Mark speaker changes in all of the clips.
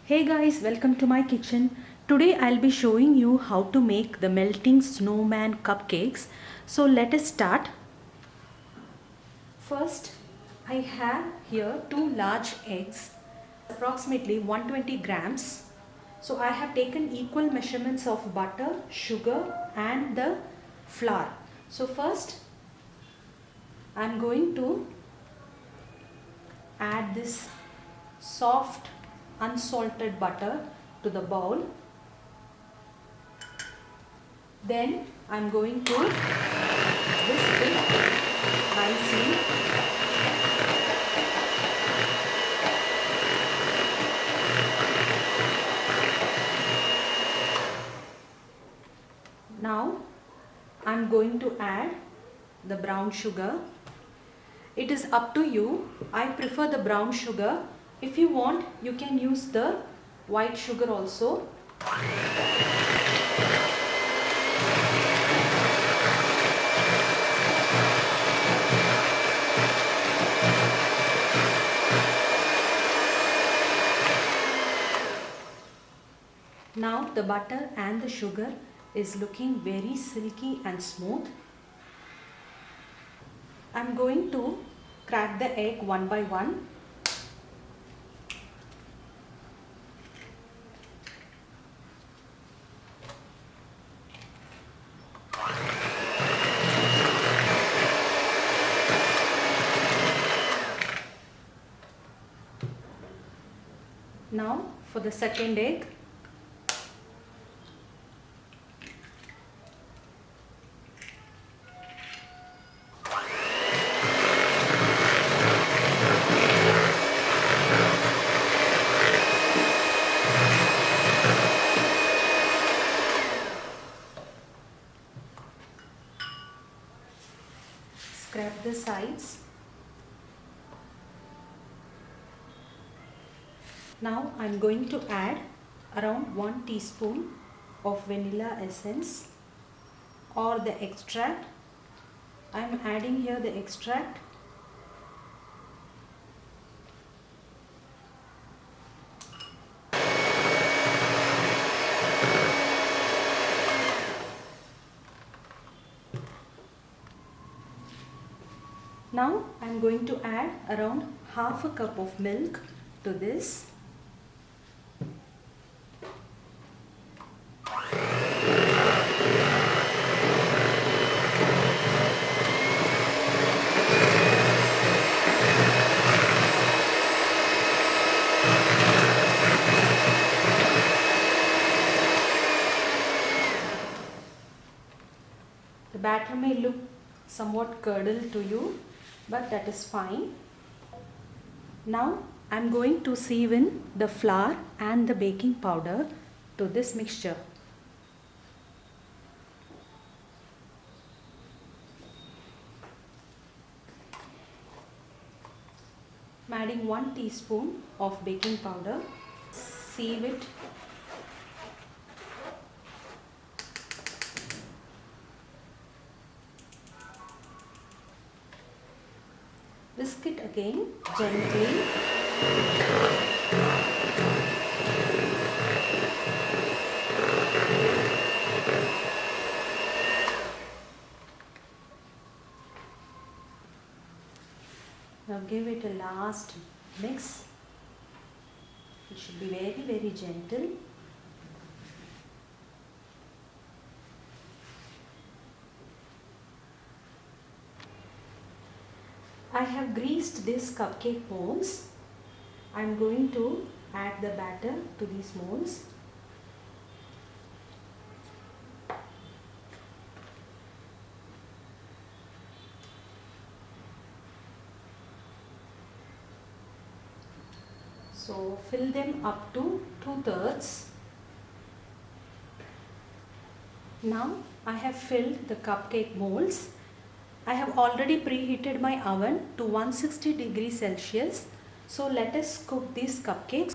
Speaker 1: Hey guys, welcome to my kitchen. Today I'll be showing you how to make the melting snowman cupcakes. So let us start. First, I have here two large eggs, approximately 120 grams. So I have taken equal measurements of butter, sugar and the flour. So first I'm going to add this soft unsalted butter to the bowl. Then I'm going to whisk it nicely. Now I'm going to add the brown sugar. It is up to you. I prefer the brown sugar. If you want, you can use the white sugar also. Now the butter and the sugar is looking very silky and smooth. I'm going to crack the egg one by one. Now for the second egg. Scrape the sides. Now I'm going to add around 1 teaspoon of vanilla essence or the extract. I'm adding here the extract. Now I'm going to add around half a cup of milk to this. The batter may look somewhat curdled to you, but that is fine. Now I'm going to sieve in the flour and the baking powder to this mixture. I'm adding 1 teaspoon of baking powder. Sieve it. Whisk it again gently. Now give it a last mix. It should be very gentle. I have greased these cupcake molds. I am going to add the batter to these molds. So fill them up to 2/3. Now I have filled the cupcake molds. I have already preheated my oven to 160 degrees Celsius. So let us cook these cupcakes.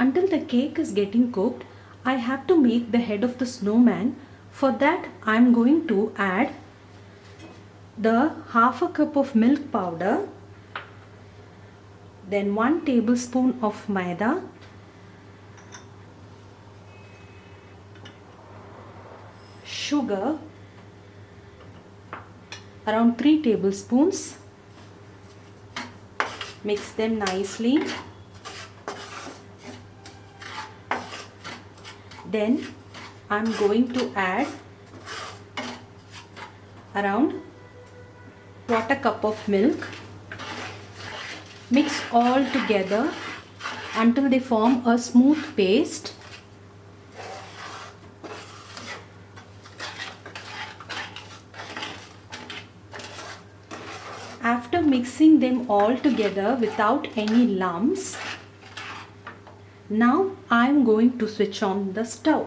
Speaker 1: Until the cake is getting cooked, I have to make the head of the snowman. For that I am going to add the half a cup of milk powder, then 1 tablespoon of maida, sugar around 3 tablespoons. Mix them nicely. Then I'm going to add around 1/4 cup of milk. Mix all together until they form a smooth paste. After mixing them all together without any lumps, now I am going to switch on the stove.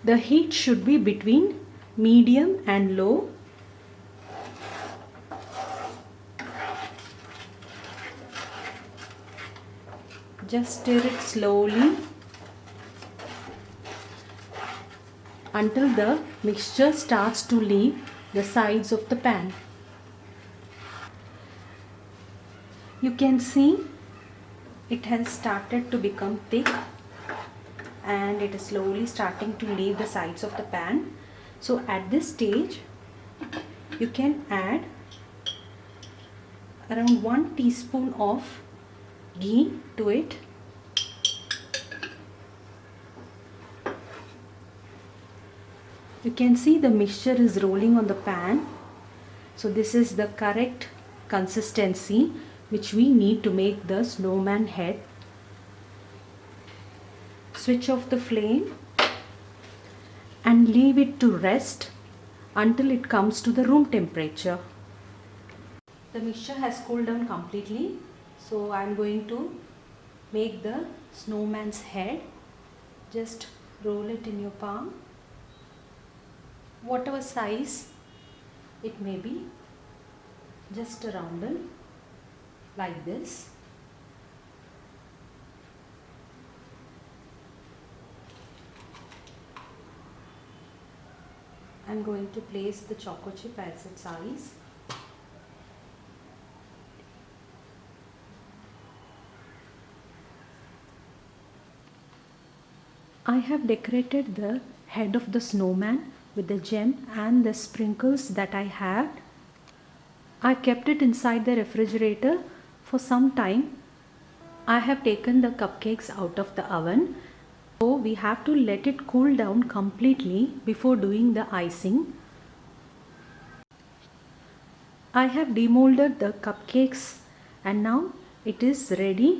Speaker 1: The heat should be between medium and low. Just stir it slowly until the mixture starts to leave the sides of the pan. You can see it has started to become thick and it is slowly starting to leave the sides of the pan. So at this stage you can add around 1 teaspoon of ghee to it. You can see the mixture is rolling on the pan. So this is the correct consistency which we need to make the snowman head. Switch off the flame and leave it to rest until it comes to the room temperature. The mixture has cooled down completely. So I am going to make the snowman's head. Just roll it in your palm, whatever size it may be, just a roundel like this. I am going to place the choco chip as its size. I have decorated the head of the snowman with the gem and the sprinkles that I had. I kept it inside the refrigerator for some time. I have taken the cupcakes out of the oven. So we have to let it cool down completely before doing the icing. I have demolded the cupcakes and now it is ready.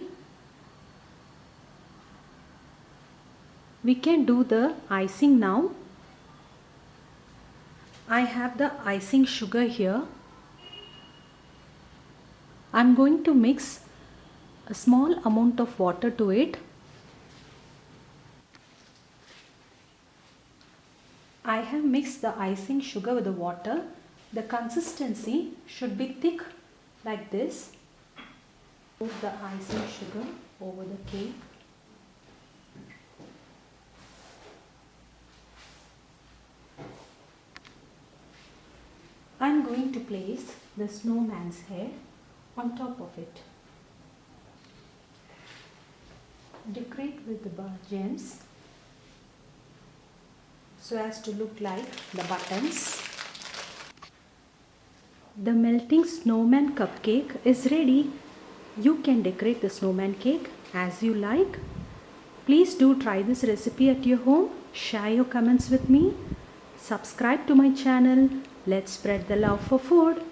Speaker 1: We can do the icing now. I have the icing sugar here. I am going to mix a small amount of water to it. I have mixed the icing sugar with the water. The consistency should be thick like this. Put the icing sugar over the cake. I am going to place the snowman's head on top of it. Decorate with the gems so as to look like the buttons. The melting snowman cupcake is ready. You can decorate the snowman cake as you like. Please do try this recipe at your home. Share your comments with me. Subscribe to my channel. Let's spread the love for food.